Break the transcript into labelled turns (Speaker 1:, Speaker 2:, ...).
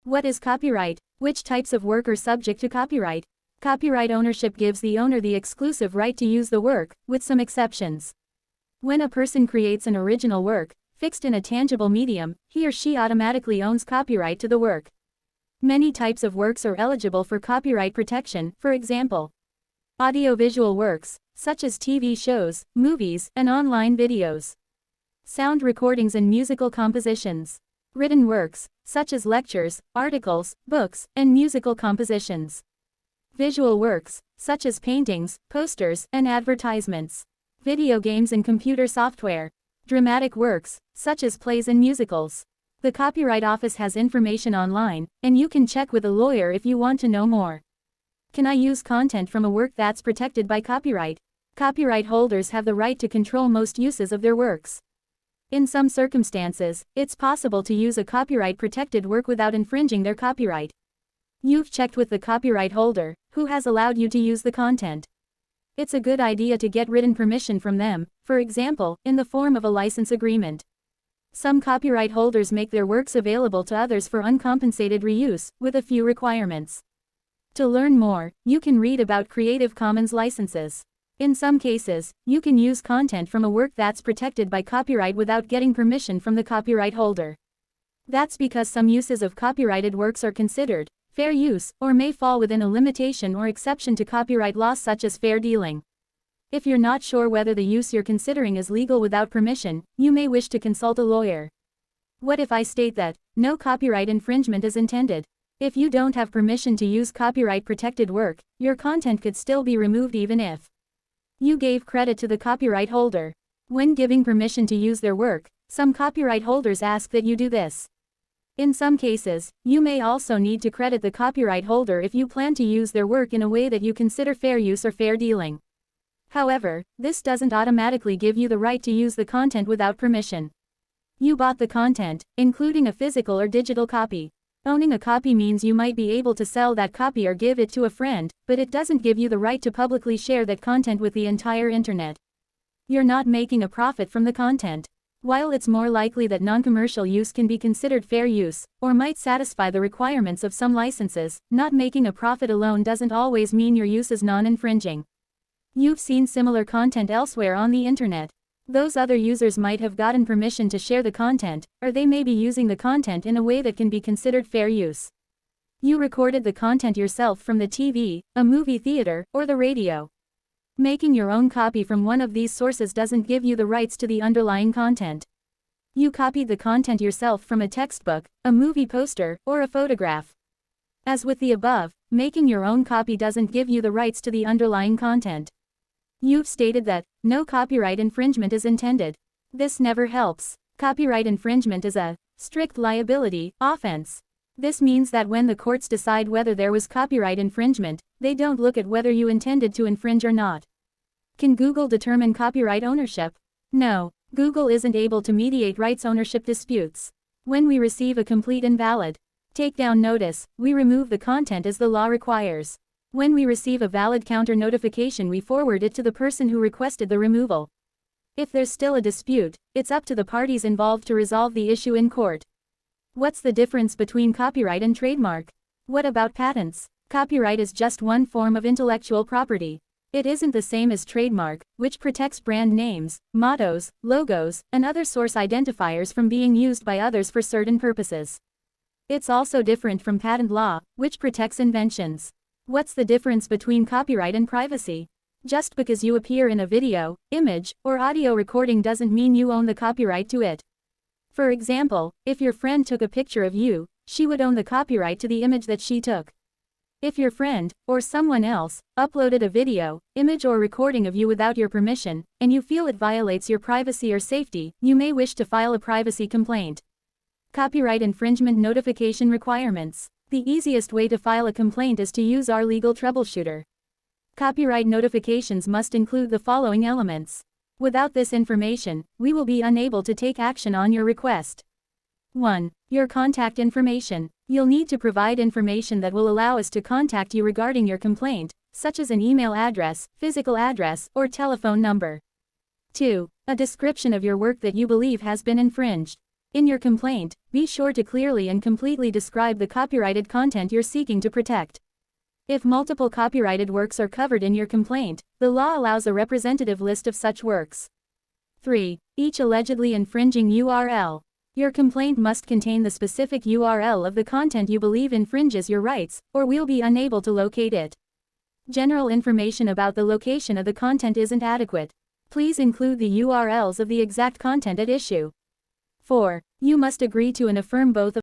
Speaker 1: What is copyright? Which types of work are subject to copyright? Copyright ownership gives the owner the exclusive right to use the work, with some exceptions. When a person creates an original work, fixed in a tangible medium, he or she automatically owns copyright to the work. Many types of works are eligible for copyright protection, for example, audiovisual works, such as TV shows, movies, and online videos. Sound recordings and musical compositions. Written works, such as lectures, articles, books, and musical compositions. Visual works, such as paintings, posters, and advertisements. Video games and computer software. Dramatic works, such as plays and musicals. The Copyright Office has information online, and you can check with a lawyer if you want to know more. Can I use content from a work that's protected by copyright? Copyright holders have the right to control most uses of their works. In some circumstances, it's possible to use a copyright-protected work without infringing their copyright. You've checked with the copyright holder, who has allowed you to use the content. It's a good idea to get written permission from them, for example, in the form of a license agreement. Some copyright holders make their works available to others for uncompensated reuse, with a few requirements. To learn more, you can read about Creative Commons licenses. In some cases, you can use content from a work that's protected by copyright without getting permission from the copyright holder. That's because some uses of copyrighted works are considered fair use, or may fall within a limitation or exception to copyright laws such as fair dealing. If you're not sure whether the use you're considering is legal without permission, you may wish to consult a lawyer. What if I state that no copyright infringement is intended? If you don't have permission to use copyright-protected work, your content could still be removed even if you gave credit to the copyright holder. When giving permission to use their work, some copyright holders ask that you do this. In some cases, you may also need to credit the copyright holder if you plan to use their work in a way that you consider fair use or fair dealing. However, this doesn't automatically give you the right to use the content without permission. You bought the content, including a physical or digital copy. Owning a copy means you might be able to sell that copy or give it to a friend, but it doesn't give you the right to publicly share that content with the entire internet. You're not making a profit from the content. While it's more likely that non-commercial use can be considered fair use, or might satisfy the requirements of some licenses, not making a profit alone doesn't always mean your use is non-infringing. You've seen similar content elsewhere on the internet. Those other users might have gotten permission to share the content, or they may be using the content in a way that can be considered fair use. You recorded the content yourself from the TV, a movie theater, or the radio. Making your own copy from one of these sources doesn't give you the rights to the underlying content. You copied the content yourself from a textbook, a movie poster, or a photograph. As with the above, making your own copy doesn't give you the rights to the underlying content. You've stated that no copyright infringement is intended. This never helps. Copyright infringement is a strict liability offense. This means that when the courts decide whether there was copyright infringement, they don't look at whether you intended to infringe or not. Can Google determine copyright ownership? No, Google isn't able to mediate rights ownership disputes. When we receive a complete invalid takedown notice, we remove the content as the law requires. When we receive a valid counter notification, we forward it to the person who requested the removal. If there's still a dispute, it's up to the parties involved to resolve the issue in court. What's the difference between copyright and trademark? What about patents? Copyright is just one form of intellectual property. It isn't the same as trademark, which protects brand names, mottos, logos, and other source identifiers from being used by others for certain purposes. It's also different from patent law, which protects inventions. What's the difference between copyright and privacy? Just because you appear in a video, image, or audio recording doesn't mean you own the copyright to it. For example, if your friend took a picture of you, she would own the copyright to the image that she took. If your friend, or someone else, uploaded a video, image or recording of you without your permission, and you feel it violates your privacy or safety, you may wish to file a privacy complaint. Copyright infringement notification requirements. The easiest way to file a complaint is to use our legal troubleshooter. Copyright notifications must include the following elements. Without this information, we will be unable to take action on your request. 1. Your contact information. You'll need to provide information that will allow us to contact you regarding your complaint, such as an email address, physical address, or telephone number. 2. A description of your work that you believe has been infringed. In your complaint, be sure to clearly and completely describe the copyrighted content you're seeking to protect. If multiple copyrighted works are covered in your complaint, the law allows a representative list of such works. 3. Each allegedly infringing URL. Your complaint must contain the specific URL of the content you believe infringes your rights, or we'll be unable to locate it. General information about the location of the content isn't adequate. Please include the URLs of the exact content at issue. 4. You must agree to and affirm both of